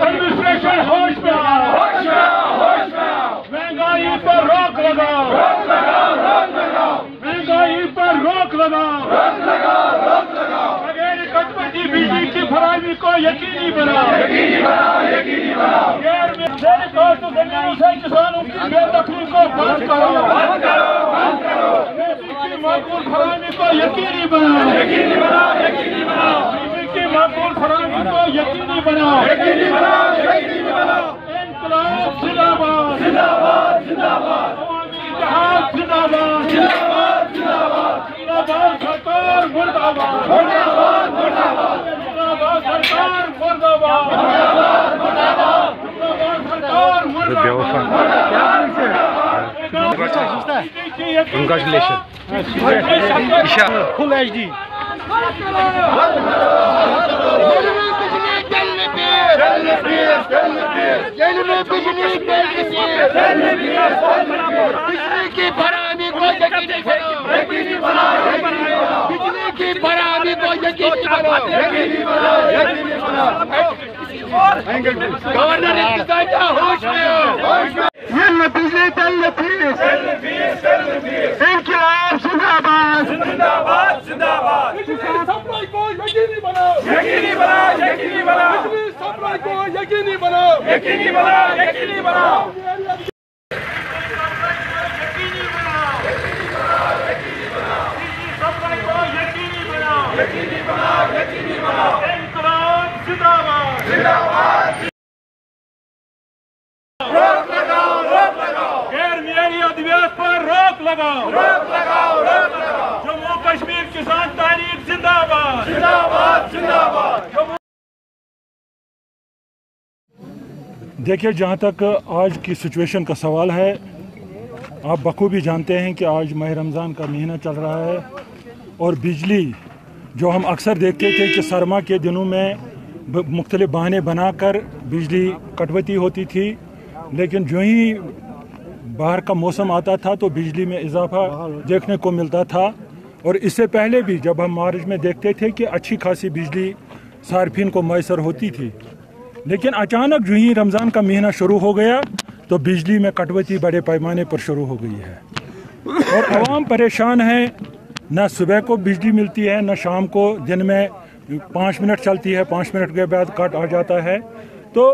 Administration होश में महंगाई पर रोक लगाओ, महंगाई पर रोक लगाओ, बगैर कटौती बिजली की फराहमी को यकीनी बनाओ, गैर जमीनों से किसानों की बेदखली को बंद करो, की माकूल फराहमी को यकीनी बनाओ, की माकूल फराहमी को यकीनी बनाओ, इंकलाब जिंदाबाद, जिंदाबाद, जिंदाबाद, इत्तेहाद जिंदाबाद, जिंदाबाद, जिंदाबाद, जिंदाबाद सरकार मुर्दाबाद, मुर्दाबाद, मुर्दाबाद, जिंदाबाद सरकार मुर्दाबाद, मुर्दाबाद, मुर्दाबाद, जिंदाबाद सरकार मुर्दाबाद। Congratulations. Full HD. बिजली की फराहमी को यकीनी बनाओ, बिजली की फराहमी को यकीनी बनाओ, गवर्नर इंतजामिया होश में हो, बिजली इंकलाब जिंदाबाद, जिंदाबाद, जिंदाबाद, सप्लाई को यकीनी बनाओ, यकीनी बनाओ, यकीनी बनाओ, बिजली सप्लाई को यकीनी बनाओ, यकीनी बनाओ, यकीनी बनाओ, यकीनी बनाओ, यकीनी बनाओ, इंकलाब जिंदाबाद, जिंदाबाद, रोक लगाओ, रोक लगाओ, गैर मियारी अद्वियात पर रोक लगाओ, रोक लगाओ, रोक लगाओ, जम्मू कश्मीर किसान तहरीक जिंदाबाद, जिंदाबाद, जिंदाबाद। देखिए, जहाँ तक आज की सिचुएशन का सवाल है, आप बखूबी जानते हैं कि आज माह रमज़ान का महीना चल रहा है और बिजली जो हम अक्सर देखते थे कि सरमा के दिनों में मुख्तलिफ बहाने बनाकर बिजली कटौती होती थी, लेकिन जो ही बाहर का मौसम आता था तो बिजली में इजाफा देखने को मिलता था। और इससे पहले भी जब हम मार्च में देखते थे कि अच्छी खासी बिजली सार्फिन को मैसर होती थी, लेकिन अचानक जो ही रमज़ान का महीना शुरू हो गया तो बिजली में कटौती बड़े पैमाने पर शुरू हो गई है और आवाम परेशान है। न सुबह को बिजली मिलती है, न शाम को, दिन में 5 मिनट चलती है, 5 मिनट के बाद कट आ जाता है। तो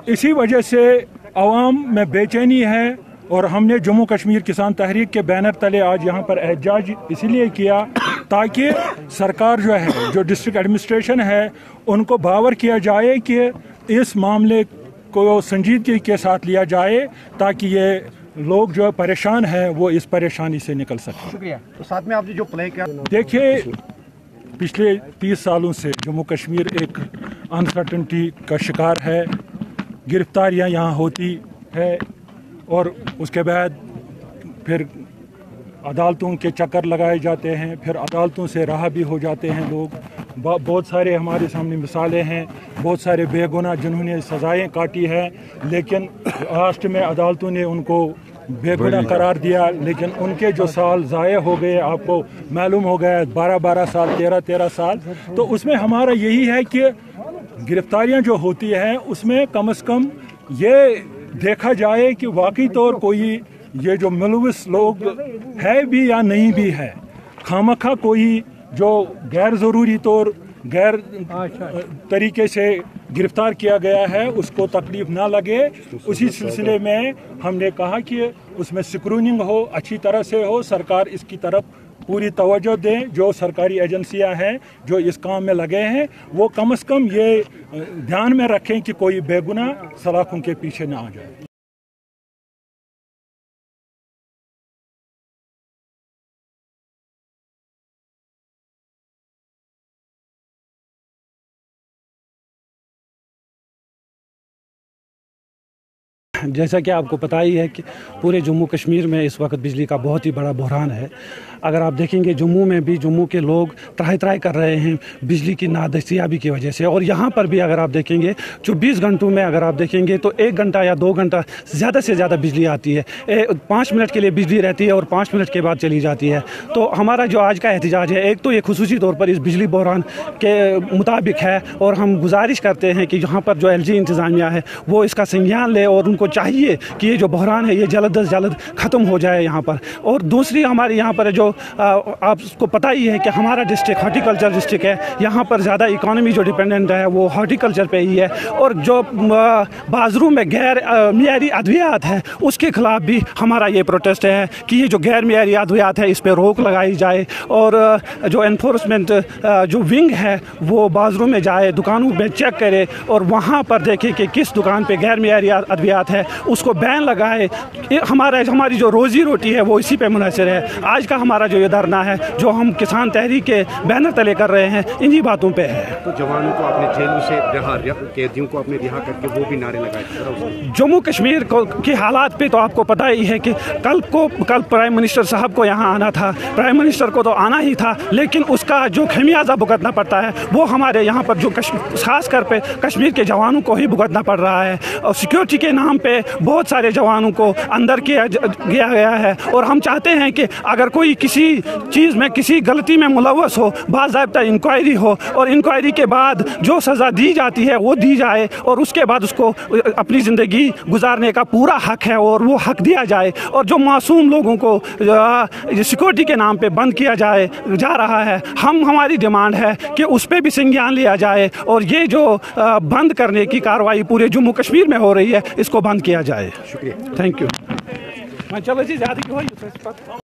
इसी वजह से आवाम में बेचैनी है और हमने जम्मू कश्मीर किसान तहरीक के बैनर तले आज यहाँ पर एहतजाज इसलिए किया ताकि सरकार जो है, जो डिस्ट्रिक्ट एडमिनिस्ट्रेशन है, उनको बावर किया जाए कि इस मामले को संजीदगी के साथ लिया जाए ताकि ये लोग जो परेशान हैं वो इस परेशानी से निकल सकें। शुक्रिया। तो साथ में आपने जो प्ले किया, देखिए, पिछले 30 सालों से जम्मू कश्मीर एक अनसर्टनिटी का शिकार है। गिरफ्तारियां यहाँ होती है और उसके बाद फिर अदालतों के चक्कर लगाए जाते हैं, फिर अदालतों से रहा भी हो जाते हैं लोग। बहुत सारे हमारे सामने मिसालें हैं, बहुत सारे बेगुनाह जिन्होंने सज़ाएं काटी हैं, लेकिन लास्ट में अदालतों ने उनको बेगुनाह करार दिया, लेकिन उनके जो साल ज़ाये हो गए, आपको मालूम हो गया 12-12 साल, 13-13 साल। तो उसमें हमारा यही है कि गिरफ्तारियां जो होती हैं उसमें कम से कम ये देखा जाए कि वाकई तौर कोई ये जो मुलविस लोग है भी या नहीं भी है, खामखा कोई जो गैर ज़रूरी तौर गैर तरीके से गिरफ्तार किया गया है उसको तकलीफ ना लगे। उसी सिलसिले में हमने कहा कि उसमें स्क्रूनिंग हो, अच्छी तरह से हो, सरकार इसकी तरफ पूरी तवज्जो दें। जो सरकारी एजेंसियां हैं जो इस काम में लगे हैं वो कम से कम ये ध्यान में रखें कि कोई बेगुनाह सलाखों के पीछे ना आ जाए। जैसा कि आपको पता ही है कि पूरे जम्मू कश्मीर में इस वक्त बिजली का बहुत ही बड़ा बहरान है। अगर आप देखेंगे जम्मू में भी जम्मू के लोग त्राही कर रहे हैं बिजली की नादस्तियाबी की वजह से, और यहाँ पर भी अगर आप देखेंगे 24 घंटों में अगर आप देखेंगे तो 1 घंटा या 2 घंटा ज़्यादा से ज़्यादा बिजली आती है। 5 मिनट के लिए बिजली रहती है और 5 मिनट के बाद चली जाती है। तो हमारा जो आज का एहतजाज है, एक तो ये खुसूसी तौर पर इस बिजली बहरान के मुताबिक है, और हम गुजारिश करते हैं कि यहाँ पर जो LG इंतज़ामिया है वो इसका संज्ञान ले, और उनको चाहिए कि ये जो बहरान है ये जल्द अज जल्द ख़त्म हो जाए यहाँ पर। और दूसरी हमारे यहाँ पर जो आपको पता ही है कि हमारा डिस्ट्रिक्ट हॉर्टिकल्चर डिस्ट्रिक्ट है, यहाँ पर ज़्यादा इकॉनमी जो डिपेंडेंट है वो हॉर्टिकल्चर पे ही है, और जो बाज़रू में गैर मियारी अद्वियात है उसके ख़िलाफ़ भी हमारा ये प्रोटेस्ट है कि ये जो गैर मियारी अद्वियात है इस पर रोक लगाई जाए, और जो एनफोर्समेंट जो विंग है वो बाज़रू में जाए, दुकानों में चेक करे और वहाँ पर देखे कि किस दुकान पे गैर मियारी अद्वियात है, उसको बैन लगाए। हमारी जो रोज़ी रोटी है वो इसी पे मुनहसर है। आज का हमारा जो ये धरना है जो हम किसान तहरीक के बैनर तले कर रहे हैं, इन्हीं बातों पे है। तो जवानों को आपने जेलों से कैदियों को आपने रिहा करके वो भी नारे लगाए। जम्मू कश्मीर के हालात पे तो आपको पता ही है कि कल प्राइम मिनिस्टर साहब को यहाँ आना था, प्राइम मिनिस्टर को तो आना ही था, लेकिन उसका जो खमियाजा भुगतना पड़ता है वो हमारे यहाँ पर जो खास कर पे कश्मीर के जवानों को ही भुगतना पड़ रहा है। और सिक्योरिटी के नाम पे बहुत सारे जवानों को अंदर किया गया है, और हम चाहते हैं कि अगर कोई किसी चीज़ में किसी गलती में मुलव्वस हो, बाज़ाब्ता इंक्वायरी हो, और इंक्वायरी के बाद जो सज़ा दी जाती है वो दी जाए, और उसके बाद उसको अपनी ज़िंदगी गुजारने का पूरा हक है और वो हक दिया जाए। और जो मासूम लोगों को सिक्योरिटी के नाम पे बंद किया जा रहा है, हमारी डिमांड है कि उस पर भी संज्ञान लिया जाए, और ये जो बंद करने की कार्रवाई पूरे जम्मू कश्मीर में हो रही है इसको बंद किया जाए। शुक्रिया, थैंक यू। चलो जी ज़्यादा